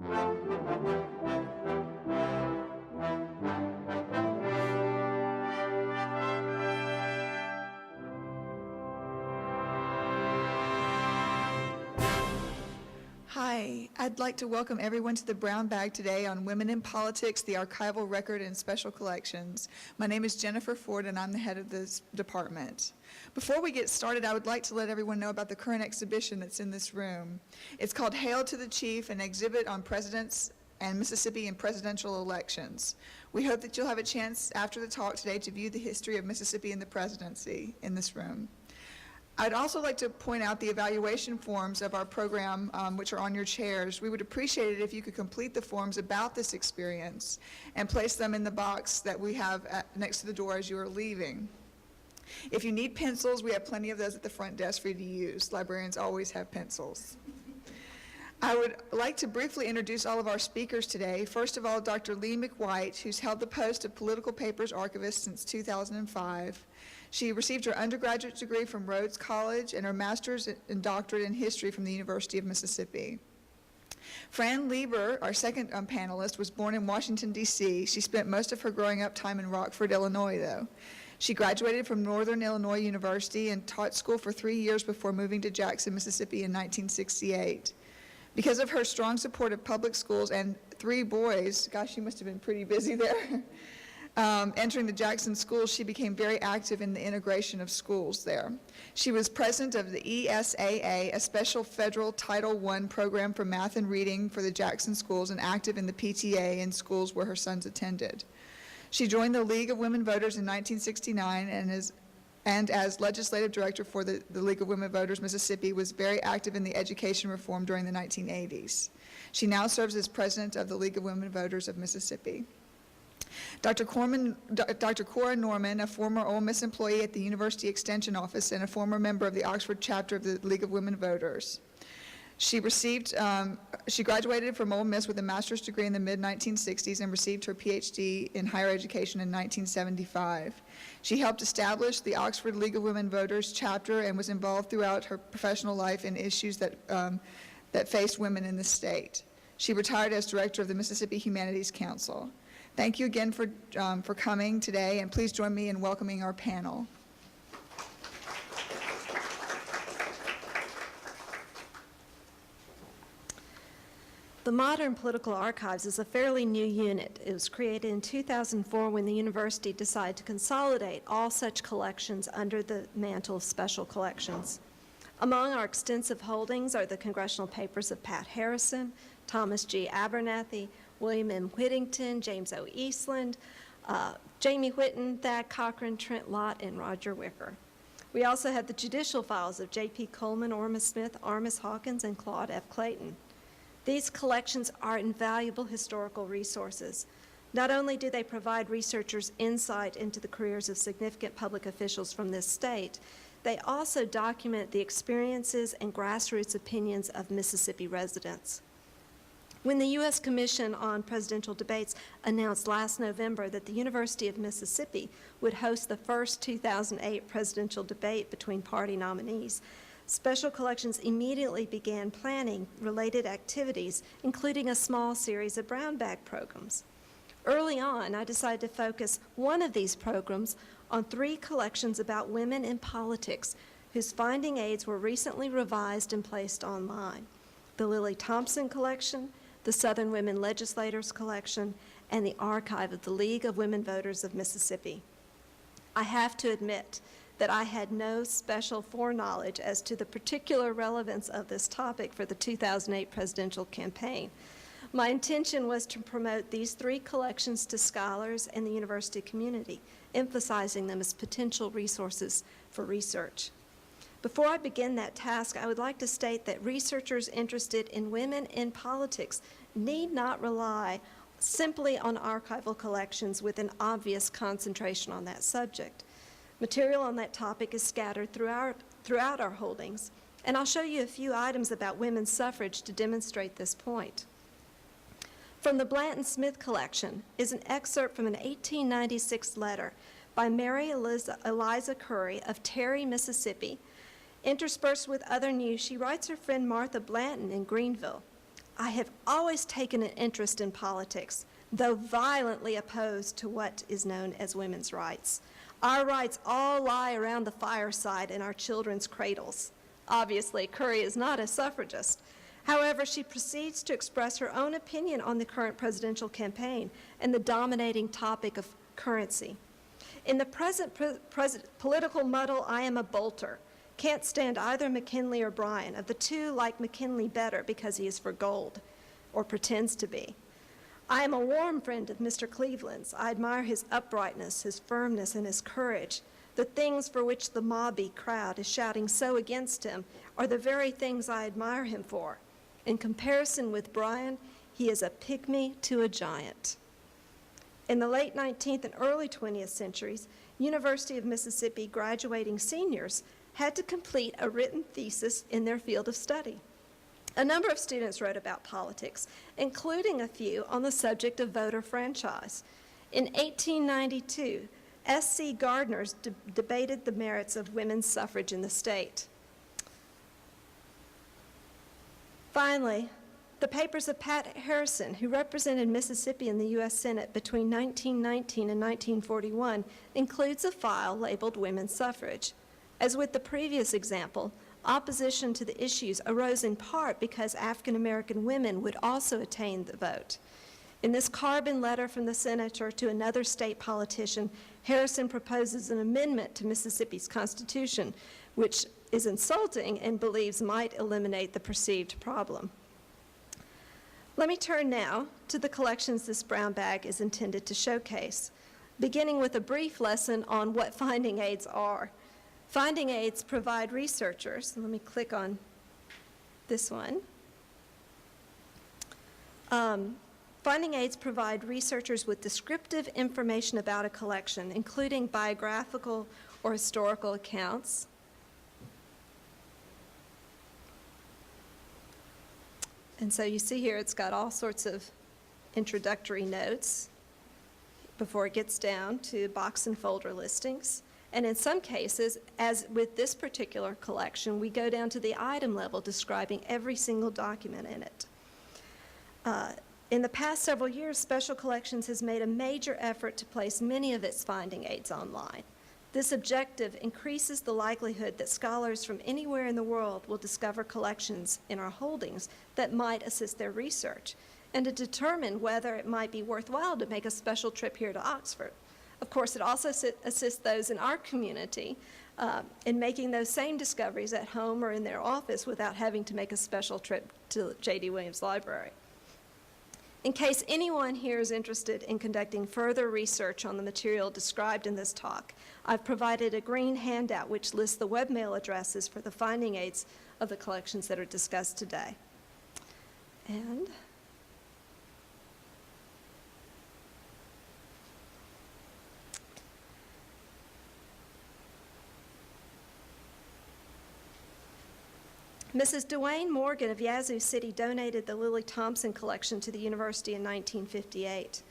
Hi, I'd like to welcome everyone to the Brown Bag today on Women in Politics, the Archival Record and Special Collections. My name is Jennifer Ford and I'm the head of this department. Before we get started, I would like to let everyone know about the current exhibition that's in this room. It's called Hail to the Chief, an exhibit on presidents and Mississippi and presidential elections. We hope that you'll have a chance after the talk today to view the history of Mississippi and the presidency in this room. I'd also like to point out the evaluation forms of our program, which are on your chairs. We would appreciate it if you could complete the forms about this experience and place them in the box that we have next to the door as you are leaving. If you need pencils, we have plenty of those at the front desk for you to use. Librarians always have pencils. I would like to briefly introduce all of our speakers today. First of all, Dr. Lee McWhite, who's held the post of Political Papers Archivist since 2005. She received her undergraduate degree from Rhodes College and her master's and doctorate in history from the University of Mississippi. Fran Lieber, our second panelist, was born in Washington, D.C. She spent most of her growing up time in Rockford, Illinois, though. She graduated from Northern Illinois University and taught school for 3 years before moving to Jackson, Mississippi in 1968. Because of her strong support of public schools and 3 boys, gosh, she must have been pretty busy there, entering the Jackson schools, she became very active in the integration of schools there. She was president of the ESAA, a special federal Title I program for math and reading for the Jackson schools, and active in the PTA in schools where her sons attended. She joined the League of Women Voters in 1969 and as legislative director for the League of Women Voters Mississippi was very active in the education reform during the 1980s. She now serves as president of the League of Women Voters of Mississippi. Dr. Cora Norman, a former Ole Miss employee at the University Extension Office and a former member of the Oxford chapter of the League of Women Voters. She graduated from Ole Miss with a master's degree in the mid-1960s and received her PhD in higher education in 1975. She helped establish the Oxford League of Women Voters chapter and was involved throughout her professional life in issues that faced women in the state. She retired as director of the Mississippi Humanities Council. Thank you again for coming today, and please join me in welcoming our panel. The Modern Political Archives is a fairly new unit. It was created in 2004 when the university decided to consolidate all such collections under the mantle of special collections. Among our extensive holdings are the congressional papers of Pat Harrison, Thomas G. Abernathy, William M. Whittington, James O. Eastland, Jamie Whitten, Thad Cochran, Trent Lott, and Roger Wicker. We also have the judicial files of J.P. Coleman, Orma Smith, Armis Hawkins, and Claude F. Clayton. These collections are invaluable historical resources. Not only do they provide researchers insight into the careers of significant public officials from this state, they also document the experiences and grassroots opinions of Mississippi residents. When the U.S. Commission on Presidential Debates announced last November that the University of Mississippi would host the first 2008 presidential debate between party nominees, Special Collections immediately began planning related activities, including a small series of brown bag programs. Early on, I decided to focus one of these programs on 3 collections about women in politics whose finding aids were recently revised and placed online: the Lily Thompson Collection, the Southern Women Legislators Collection, and the Archive of the League of Women Voters of Mississippi. I have to admit that I had no special foreknowledge as to the particular relevance of this topic for the 2008 presidential campaign. My intention was to promote these 3 collections to scholars and the university community, emphasizing them as potential resources for research. Before I begin that task, I would like to state that researchers interested in women in politics need not rely simply on archival collections with an obvious concentration on that subject. Material on that topic is scattered throughout our holdings, and I'll show you a few items about women's suffrage to demonstrate this point. From the Blanton Smith collection is an excerpt from an 1896 letter by Mary Eliza Curry of Terry, Mississippi. Interspersed with other news, she writes her friend Martha Blanton in Greenville. I have always taken an interest in politics, though violently opposed to what is known as women's rights. Our rights all lie around the fireside in our children's cradles. Obviously, Curry is not a suffragist. However, she proceeds to express her own opinion on the current presidential campaign and the dominating topic of currency. In the present political muddle, I am a bolter. Can't stand either McKinley or Bryan. Of the two, like McKinley better because he is for gold, or pretends to be. I am a warm friend of Mr. Cleveland's. I admire his uprightness, his firmness, and his courage. The things for which the mobby crowd is shouting so against him are the very things I admire him for. In comparison with Bryan, he is a pygmy to a giant. In the late 19th and early 20th centuries, University of Mississippi graduating seniors had to complete a written thesis in their field of study. A number of students wrote about politics, including a few on the subject of voter franchise. In 1892, S.C. Gardner's debated the merits of women's suffrage in the state. Finally, the papers of Pat Harrison, who represented Mississippi in the U.S. Senate between 1919 and 1941, includes a file labeled Women's Suffrage. As with the previous example, opposition to the issues arose in part because African American women would also attain the vote. In this carbon letter from the senator to another state politician, Harrison proposes an amendment to Mississippi's Constitution, which is insulting and believes might eliminate the perceived problem. Let me turn now to the collections this brown bag is intended to showcase, beginning with a brief lesson on what finding aids are. Finding aids provide researchers, let me click on this one. Finding aids provide researchers with descriptive information about a collection, including biographical or historical accounts, and so you see here it's got all sorts of introductory notes before it gets down to box and folder listings. And in some cases, as with this particular collection, we go down to the item level describing every single document in it. In the past several years, Special Collections has made a major effort to place many of its finding aids online. This objective increases the likelihood that scholars from anywhere in the world will discover collections in our holdings that might assist their research, and to determine whether it might be worthwhile to make a special trip here to Oxford. Of course, it also assists those in our community in making those same discoveries at home or in their office without having to make a special trip to J.D. Williams Library. In case anyone here is interested in conducting further research on the material described in this talk, I've provided a green handout which lists the webmail addresses for the finding aids of the collections that are discussed today. And Mrs. Dwayne Morgan of Yazoo City donated the Lily Thompson collection to the university in 1958.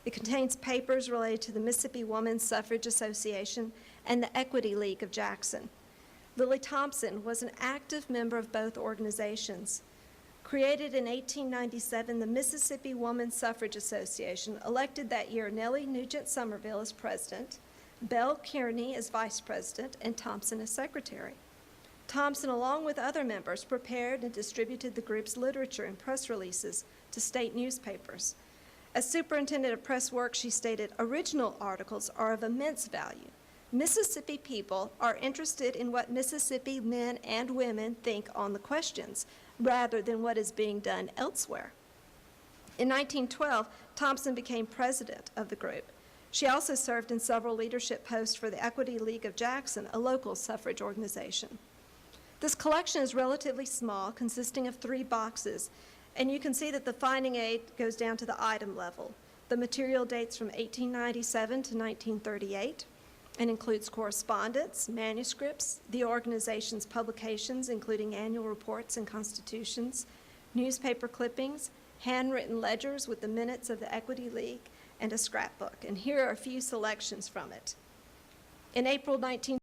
It contains papers related to the Mississippi Women's Suffrage Association and the Equity League of Jackson. Lily Thompson was an active member of both organizations. Created in 1897, the Mississippi Women's Suffrage Association elected that year Nellie Nugent Somerville as president, Belle Kearney as vice president, and Thompson as secretary. Thompson, along with other members, prepared and distributed the group's literature and press releases to state newspapers. As superintendent of press work, she stated, "Original articles are of immense value. Mississippi people are interested in what Mississippi men and women think on the questions, rather than what is being done elsewhere." In 1912, Thompson became president of the group. She also served in several leadership posts for the Equity League of Jackson, a local suffrage organization. This collection is relatively small, consisting of 3 boxes, and you can see that the finding aid goes down to the item level. The material dates from 1897 to 1938 and includes correspondence, manuscripts, the organization's publications, including annual reports and constitutions, newspaper clippings, handwritten ledgers with the minutes of the Equity League, and a scrapbook. And here are a few selections from it. In April 19